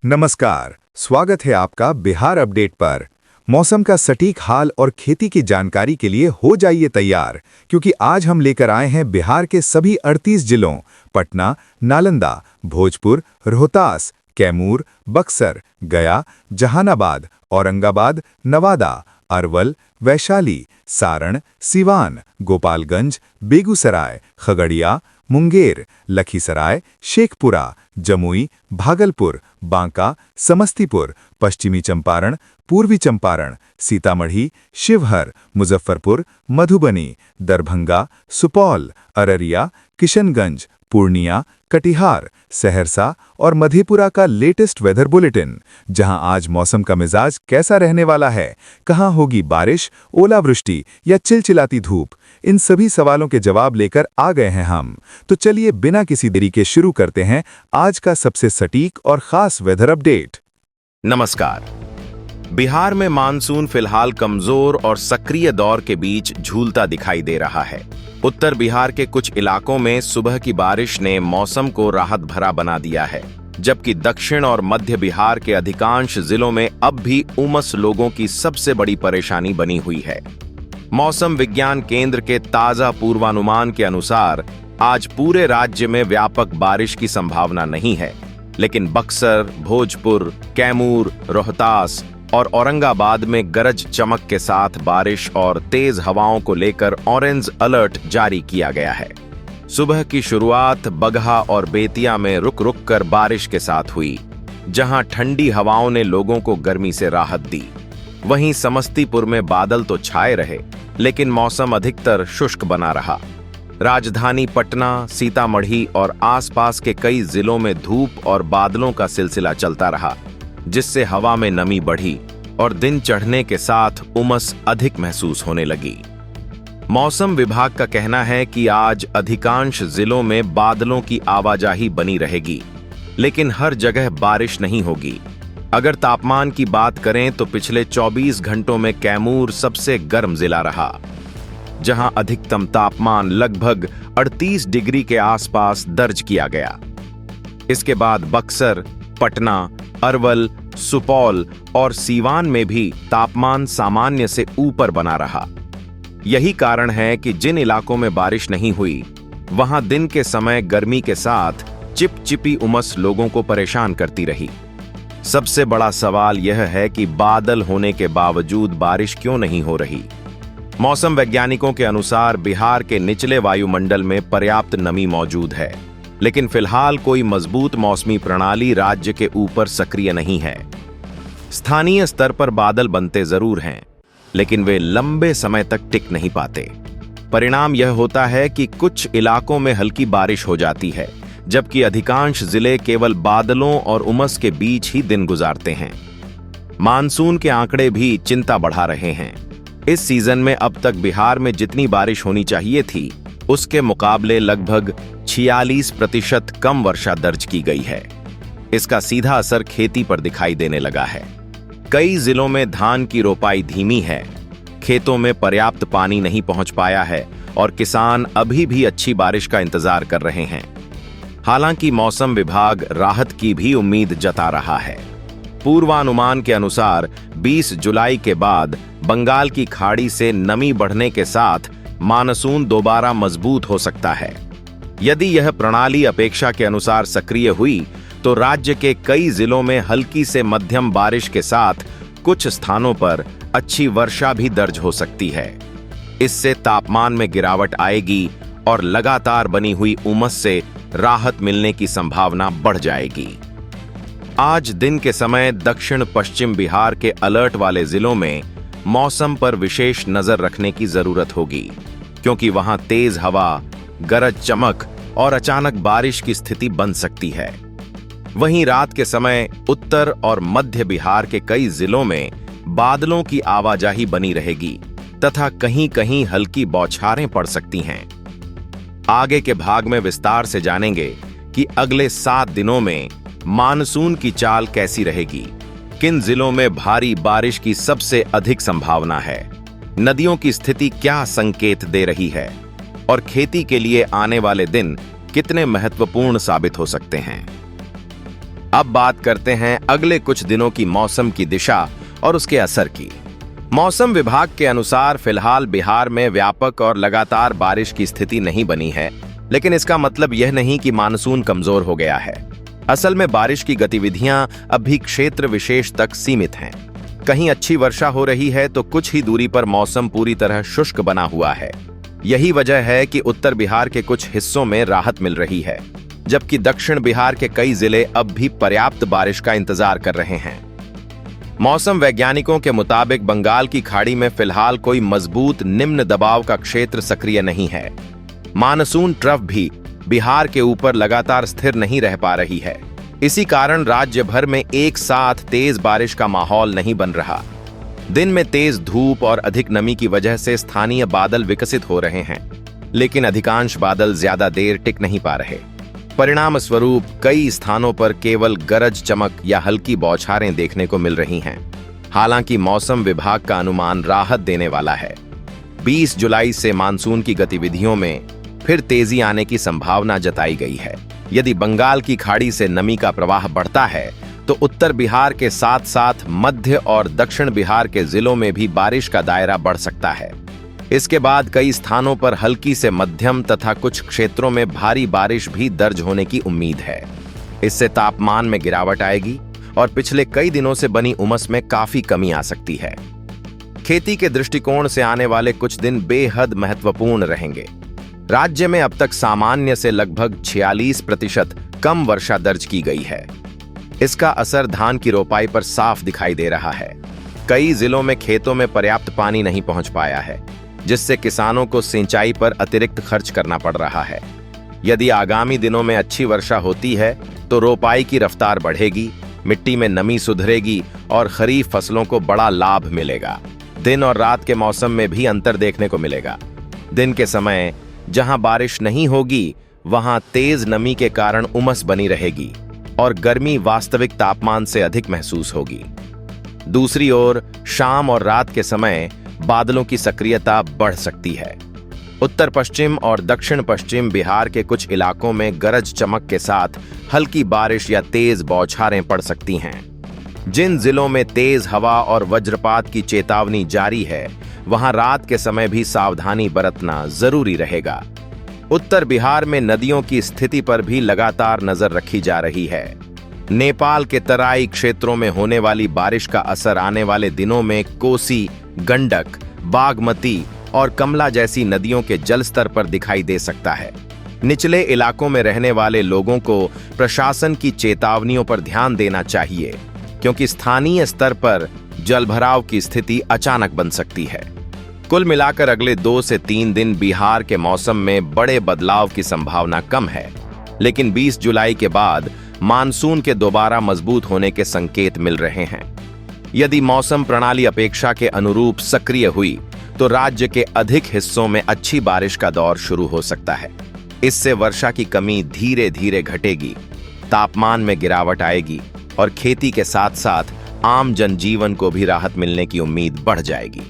नमस्कार, स्वागत है आपका बिहार अपडेट पर। मौसम का सटीक हाल और खेती की जानकारी के लिए हो जाइए तैयार, क्योंकि आज हम लेकर आए हैं बिहार के सभी 38 जिलों पटना, नालंदा, भोजपुर, रोहतास, कैमूर, बक्सर, गया, जहानाबाद, औरंगाबाद, नवादा, अरवल, वैशाली, सारण, सिवान, गोपालगंज, बेगूसराय, खगड़िया, मुंगेर, लखीसराय, शेखपुरा, जमुई, भागलपुर, बांका, समस्तीपुर, पश्चिमी चंपारण, पूर्वी चंपारण, सीतामढ़ी, शिवहर, मुजफ्फरपुर, मधुबनी, दरभंगा, सुपौल, अररिया, किशनगंज, पूर्णिया, कटिहार, सहरसा और मधेपुरा का लेटेस्ट वेदर बुलेटिन, जहां आज मौसम का मिजाज कैसा रहने वाला है, कहां होगी बारिश, ओलावृष्टि या चिलचिलाती धूप, इन सभी सवालों के जवाब लेकर आ गए हैं हम। तो चलिए बिना किसी देरी के शुरू करते हैं आज का सबसे सटीक और खास वेदर अपडेट। नमस्कार। बिहार में मानसून फिलहाल कमजोर और सक्रिय दौर के बीच झूलता दिखाई दे रहा है। उत्तर बिहार के कुछ इलाकों में सुबह की बारिश ने मौसम को राहत भरा बना दिया है, जबकि दक्षिण और मध्य बिहार के अधिकांश जिलों में अब भी उमस लोगों की सबसे बड़ी परेशानी बनी हुई है। मौसम विज्ञान केंद्र के ताजा पूर्वानुमान के अनुसार आज पूरे राज्य में व्यापक बारिश की संभावना नहीं है, लेकिन बक्सर, भोजपुर, कैमूर, रोहतास और औरंगाबाद में गरज चमक के साथ बारिश और तेज हवाओं को लेकर ऑरेंज अलर्ट जारी किया गया है। सुबह की शुरुआत बगहा और बेतिया में रुक रुक कर बारिश के साथ हुई, जहां ठंडी हवाओं ने लोगों को गर्मी से राहत दी। वहीं समस्तीपुर में बादल तो छाए रहे, लेकिन मौसम अधिकतर शुष्क बना रहा। राजधानी पटना, सीतामढ़ी और आसपास के कई जिलों में धूप और बादलों का सिलसिला चलता रहा, जिससे हवा में नमी बढ़ी और दिन चढ़ने के साथ उमस अधिक महसूस होने लगी। मौसम विभाग का कहना है कि आज अधिकांश जिलों में बादलों की आवाजाही बनी रहेगी, लेकिन हर जगह बारिश नहीं होगी। अगर तापमान की बात करें तो पिछले 24 घंटों में कैमूर सबसे गर्म जिला रहा, जहां अधिकतम तापमान लगभग 38 डिग्री के आसपास दर्ज किया गया। इसके बाद बक्सर, पटना, अरवल, सुपौल और सीवान में भी तापमान सामान्य से ऊपर बना रहा। यही कारण है कि जिन इलाकों में बारिश नहीं हुई, वहां दिन के समय गर्मी के साथ चिपचिपी उमस लोगों को परेशान करती रही। सबसे बड़ा सवाल यह है कि बादल होने के बावजूद बारिश क्यों नहीं हो रही। मौसम वैज्ञानिकों के अनुसार बिहार के निचले वायुमंडल में पर्याप्त नमी मौजूद है, लेकिन फिलहाल कोई मजबूत मौसमी प्रणाली राज्य के ऊपर सक्रिय नहीं है। स्थानीय स्तर पर बादल बनते जरूर हैं, लेकिन वे लंबे समय तक टिक नहीं पाते। परिणाम यह होता है कि कुछ इलाकों में हल्की बारिश हो जाती है, जबकि अधिकांश जिले केवल बादलों और उमस के बीच ही दिन गुजारते हैं। मानसून के आंकड़े भी चिंता बढ़ा रहे हैं। इस सीजन में अब तक बिहार में जितनी बारिश होनी चाहिए थी, उसके मुकाबले लगभग 46% कम वर्षा दर्ज की गई है। इसका सीधा असर खेती पर दिखाई देने लगा है। कई जिलों में धान की रोपाई धीमी है, खेतों में पर्याप्त पानी नहीं पहुंच पाया है और किसान अभी भी अच्छी बारिश का इंतजार कर रहे हैं। हालांकि मौसम विभाग राहत की भी उम्मीद जता रहा है। पूर्वानुमान के अनुसार 20 जुलाई के बाद बंगाल की खाड़ी से नमी बढ़ने के साथ मानसून दोबारा मजबूत हो सकता है। यदि यह प्रणाली अपेक्षा के अनुसार सक्रिय हुई तो राज्य के कई जिलों में हल्की से मध्यम बारिश के साथ कुछ स्थानों पर अच्छी वर्षा भी दर्ज हो सकती है। इससे तापमान में गिरावट आएगी और लगातार बनी हुई उमस से राहत मिलने की संभावना बढ़ जाएगी। आज दिन के समय दक्षिण पश्चिम बिहार के अलर्ट वाले जिलों में मौसम पर विशेष नजर रखने की जरूरत होगी, क्योंकि वहां तेज हवा, गरज चमक और अचानक बारिश की स्थिति बन सकती है। वहीं रात के समय उत्तर और मध्य बिहार के कई जिलों में बादलों की आवाजाही बनी रहेगी तथा कहीं-कहीं हल्की बौछारें पड़ सकती हैं। आगे के भाग में विस्तार से जानेंगे कि अगले 7 दिनों में मानसून की चाल कैसी रहेगी, किन जिलों में भारी बारिश की सबसे अधिक संभावना है, नदियों की स्थिति क्या संकेत दे रही है और खेती के लिए आने वाले दिन कितने महत्वपूर्ण साबित हो सकते हैं। अब बात करते हैं अगले कुछ दिनों की मौसम की दिशा और उसके असर की। मौसम विभाग के अनुसार फिलहाल बिहार में व्यापक और लगातार बारिश की स्थिति नहीं बनी है, लेकिन इसका मतलब यह नहीं कि मानसून कमजोर हो गया है। असल में बारिश की गतिविधियां अब भी क्षेत्र विशेष तक सीमित हैं। कहीं अच्छी वर्षा हो रही है तो कुछ ही दूरी पर मौसम पूरी तरह शुष्क बना हुआ है। यही वजह है कि उत्तर बिहार के कुछ हिस्सों में राहत मिल रही है, जबकि दक्षिण बिहार के कई जिले अब भी पर्याप्त बारिश का इंतजार कर रहे हैं। मौसम वैज्ञानिकों के मुताबिक बंगाल की खाड़ी में फिलहाल कोई मजबूत निम्न दबाव का क्षेत्र सक्रिय नहीं है। मानसून ट्रफ भी बिहार के ऊपर लगातार स्थिर नहीं रह पा रही है। इसी कारण राज्य भर में एक साथ तेज बारिश का माहौल नहीं बन रहा। दिन में तेज धूप और अधिक नमी की वजह से स्थानीय बादल विकसित हो रहे हैं, लेकिन अधिकांश बादल ज्यादा देर टिक नहीं पा रहे। परिणाम स्वरूप कई स्थानों पर केवल गरज चमक या हल्की बौछारें देखने को मिल रही हैं। हालांकि मौसम विभाग का अनुमान राहत देने वाला है। 20 जुलाई से मानसून की गतिविधियों में फिर तेजी आने की संभावना जताई गई है। यदि बंगाल की खाड़ी से नमी का प्रवाह बढ़ता है तो उत्तर बिहार के साथ साथ मध्य और दक्षिण बिहार के जिलों में भी बारिश का दायरा बढ़ सकता है। इसके बाद कई स्थानों पर हल्की से मध्यम तथा कुछ क्षेत्रों में भारी बारिश भी दर्ज होने की उम्मीद है। इससे तापमान में गिरावट आएगी और पिछले कई दिनों से बनी उमस में काफी कमी आ सकती है। खेती के दृष्टिकोण से आने वाले कुछ दिन बेहद महत्वपूर्ण रहेंगे। राज्य में अब तक सामान्य से लगभग 46% कम वर्षा दर्ज की गई है। इसका असर धान की रोपाई पर साफ दिखाई दे रहा है। कई जिलों में खेतों में पर्याप्त पानी नहीं पहुंच पाया है, जिससे किसानों को सिंचाई पर अतिरिक्त खर्च करना पड़ रहा है। यदि आगामी दिनों में अच्छी वर्षा होती है तो रोपाई की रफ्तार बढ़ेगी, मिट्टी में नमी सुधरेगी और खरीफ फसलों को बड़ा लाभ मिलेगा। दिन और रात के मौसम में भी अंतर देखने को मिलेगा। दिन के समय जहां बारिश नहीं होगी, वहां तेज नमी के कारण उमस बनी रहेगी और गर्मी वास्तविक तापमान से अधिक महसूस होगी। दूसरी ओर शाम और रात के समय बादलों की सक्रियता बढ़ सकती है। उत्तर पश्चिम और दक्षिण पश्चिम बिहार के कुछ इलाकों में गरज चमक के साथ हल्की बारिश या तेज बौछारें पड़ सकती हैं। जिन जिलों में तेज हवा और वज्रपात की चेतावनी जारी है, वहां रात के समय भी सावधानी बरतना जरूरी रहेगा। उत्तर बिहार में नदियों की स्थिति पर भी लगातार नजर रखी जा रही है। नेपाल के तराई क्षेत्रों में होने वाली बारिश का असर आने वाले दिनों में कोसी, गंडक, बागमती और कमला जैसी नदियों के जलस्तर पर दिखाई दे सकता है। निचले इलाकों में रहने वाले लोगों को प्रशासन की चेतावनियों पर ध्यान देना चाहिए, क्योंकि स्थानीय स्तर पर जलभराव की स्थिति अचानक बन सकती है। कुल मिलाकर अगले 2 से 3 दिन बिहार के मौसम में बड़े बदलाव की संभावना कम है, लेकिन 20 जुलाई के बाद मानसून के दोबारा मजबूत होने के संकेत मिल रहे हैं। यदि मौसम प्रणाली अपेक्षा के अनुरूप सक्रिय हुई तो राज्य के अधिक हिस्सों में अच्छी बारिश का दौर शुरू हो सकता है। इससे वर्षा की कमी धीरे धीरे घटेगी, तापमान में गिरावट आएगी और खेती के साथ साथ आम जनजीवन को भी राहत मिलने की उम्मीद बढ़ जाएगी।